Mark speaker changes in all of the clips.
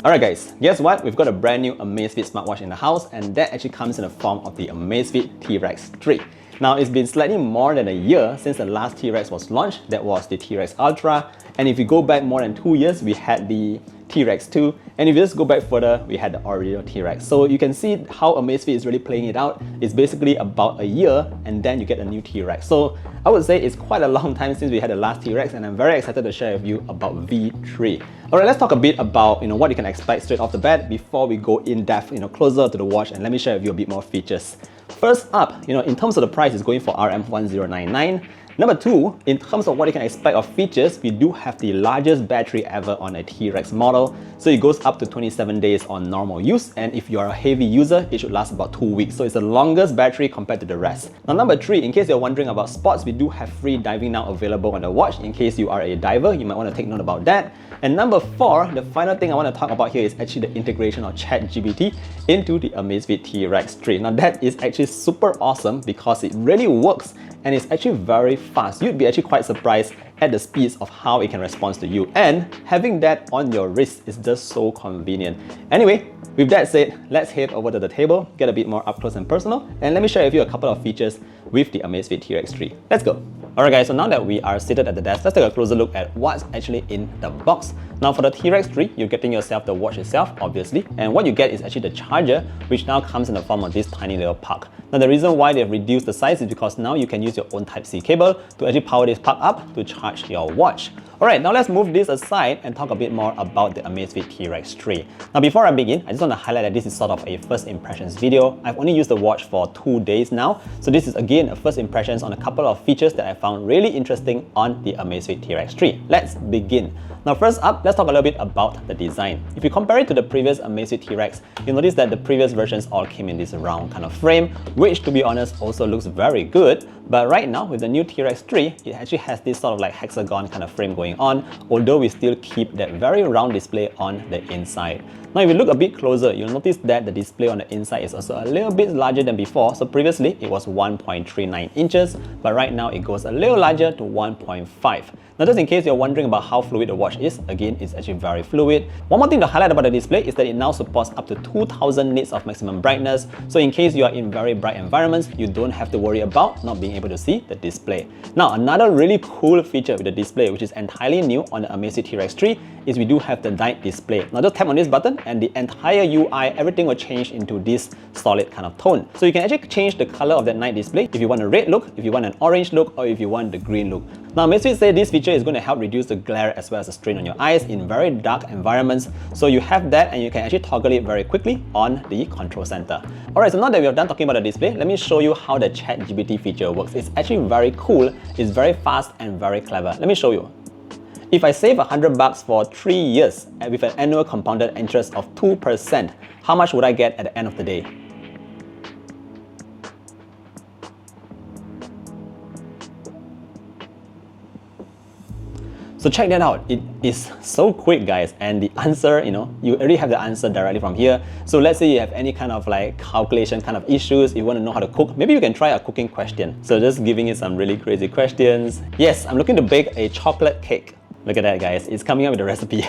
Speaker 1: Alright guys, guess what? We've got a brand new Amazfit smartwatch in the house, and that actually comes in the form of the Amazfit T-Rex 3. Now, it's been slightly more than a year since the last T-Rex was launched. That was the T-Rex Ultra. And if you go back more than 2 years, we had the T-Rex 2. And if you just go back further, we had the original T-Rex. So you can see how Amazfit is really playing it out. It's basically about a year and then you get a new T-Rex. So I would say it's quite a long time since we had the last T-Rex, and I'm very excited to share with you about V3. Alright, let's talk a bit about what you can expect straight off the bat before we go in depth, closer to the watch, and let me share with you a bit more features. First up, in terms of the price, it's going for RM1099. Number two, in terms of what you can expect of features, we do have the largest battery ever on a T-Rex model. So it goes up to 27 days on normal use, and if you're a heavy user, it should last about 2 weeks. So it's the longest battery compared to the rest. Now, number three, in case you're wondering about sports, we do have free diving now available on the watch. In case you are a diver, you might want to take note about that. And number four, the final thing I want to talk about here is actually the integration of ChatGPT into the Amazfit T-Rex 3. Now that is actually super awesome because it really works and it's actually very fast. You'd be actually quite surprised at the speeds of how it can respond to you. And having that on your wrist is just so convenient. Anyway, with that said, let's head over to the table, get a bit more up close and personal, and let me share with you a couple of features with the Amazfit T-Rex 3. Let's go. Alright guys, so now that we are seated at the desk, let's take a closer look at what's actually in the box. Now for the T-Rex 3, you're getting yourself the watch itself, obviously, and what you get is actually the charger, which now comes in the form of this tiny little puck. Now the reason why they've reduced the size is because now you can use your own Type-C cable to actually power this puck up to charge your watch. Alright, now let's move this aside and talk a bit more about the Amazfit T-Rex 3. Now before I begin, I just want to highlight that this is sort of a first impressions video. I've only used the watch for 2 days now, so this is again a first impressions on a couple of features that I found really interesting on the Amazfit T-Rex 3. Let's begin. Now first up, let's talk a little bit about the design. If you compare it to the previous Amazfit T-Rex, you'll notice that the previous versions all came in this round kind of frame, which to be honest also looks very good. But right now with the new T-Rex 3, it actually has this sort of like hexagon kind of frame going on, although we still keep that very round display on the inside. Now if you look a bit closer, you'll notice that the display on the inside is also a little bit larger than before. So previously it was 1.39 inches, but right now it goes a little larger to 1.5. Now just in case you're wondering about how fluid the watch is, again, it's actually very fluid. One more thing to highlight about the display is that it now supports up to 2000 nits of maximum brightness. So in case you are in very bright environments, you don't have to worry about not being able to see the display. Now another really cool feature with the display, which is entirely new on the Amazfit T-Rex 3, is we do have the night display. Now just tap on this button and the entire UI, everything will change into this solid kind of tone. So you can actually change the color of that night display if you want a red look, if you want an orange look, or if you want the green look. Now Amazfit say this feature is going to help reduce the glare as well as the strain on your eyes in very dark environments. So you have that and you can actually toggle it very quickly on the control center. Alright, so now that we are done talking about the display, let me show you how the ChatGPT feature works. It's actually very cool, it's very fast and very clever. Let me show you. If I save $100 for 3 years with an annual compounded interest of 2%, how much would I get at the end of the day? So check that out. It is so quick, guys, and the answer, you already have the answer directly from here. So let's say you have any kind of like calculation kind of issues, you want to know how to cook, maybe you can try a cooking question. So just giving it some really crazy questions. Yes, I'm looking to bake a chocolate cake. Look at that, guys, it's coming up with a recipe.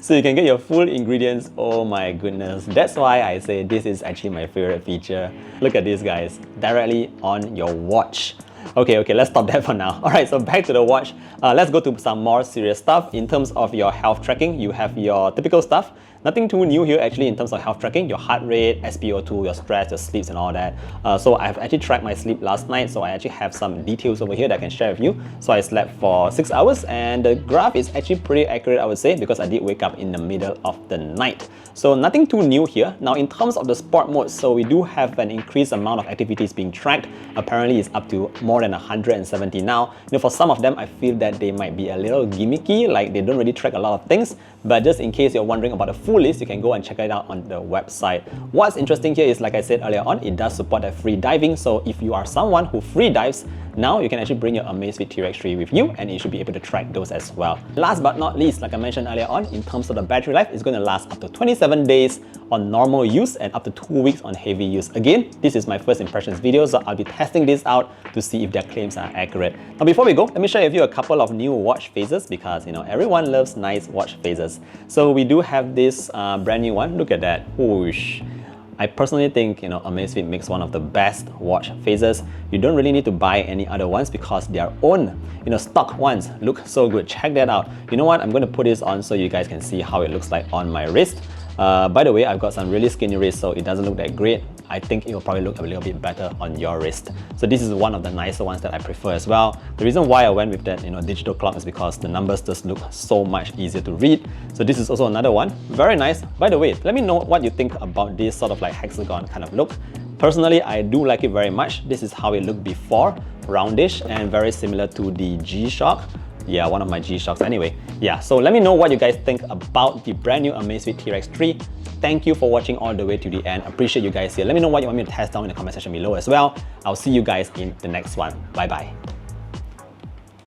Speaker 1: So you can get your full ingredients. Oh my goodness, that's why I say this is actually my favorite feature. Look at this, guys, directly on your watch. Okay, let's stop that for now. Alright, so back to the watch. Let's go to some more serious stuff. In terms of your health tracking, you have your typical stuff. Nothing too new here actually in terms of health tracking, your heart rate, SpO2, your stress, your sleeps and all that. So I've actually tracked my sleep last night, so I actually have some details over here that I can share with you. So I slept for 6 hours and the graph is actually pretty accurate, I would say, because I did wake up in the middle of the night. So nothing too new here. Now in terms of the sport mode, so we do have an increased amount of activities being tracked. Apparently it's up to more than 170 now. For some of them, I feel that they might be a little gimmicky, like they don't really track a lot of things. But just in case you're wondering about the full list, you can go and check it out on the website. What's interesting here is, like I said earlier on, it does support that free diving. So if you are someone who free dives, now you can actually bring your Amazfit T-Rex 3 with you and you should be able to track those as well. Last but not least, like I mentioned earlier on, in terms of the battery life, it's going to last up to 27 days on normal use and up to 2 weeks on heavy use. Again, this is my first impressions video, so I'll be testing this out to see if their claims are accurate. Now before we go, let me share with you a couple of new watch faces because everyone loves nice watch faces. faces. So we do have this brand new one. Look at that. Whoosh. I personally think, Amazfit makes one of the best watch faces. You don't really need to buy any other ones because their own, stock ones look so good. Check that out. You know what? I'm going to put this on so you guys can see how it looks like on my wrist. By the way, I've got some really skinny wrists, so it doesn't look that great. I think it will probably look a little bit better on your wrist. So this is one of the nicer ones that I prefer as well. The reason why I went with that digital clock is because the numbers just look so much easier to read. So this is also another one. Very nice. By the way, let me know what you think about this sort of like hexagon kind of look. Personally, I do like it very much. This is how it looked before, roundish and very similar to the G-Shock. Yeah, one of my G-Shocks anyway. Yeah, so let me know what you guys think about the brand new Amazfit T-Rex 3. Thank you for watching all the way to the end. Appreciate you guys here. Let me know what you want me to test down in the comment section below as well. I'll see you guys in the next one. Bye bye.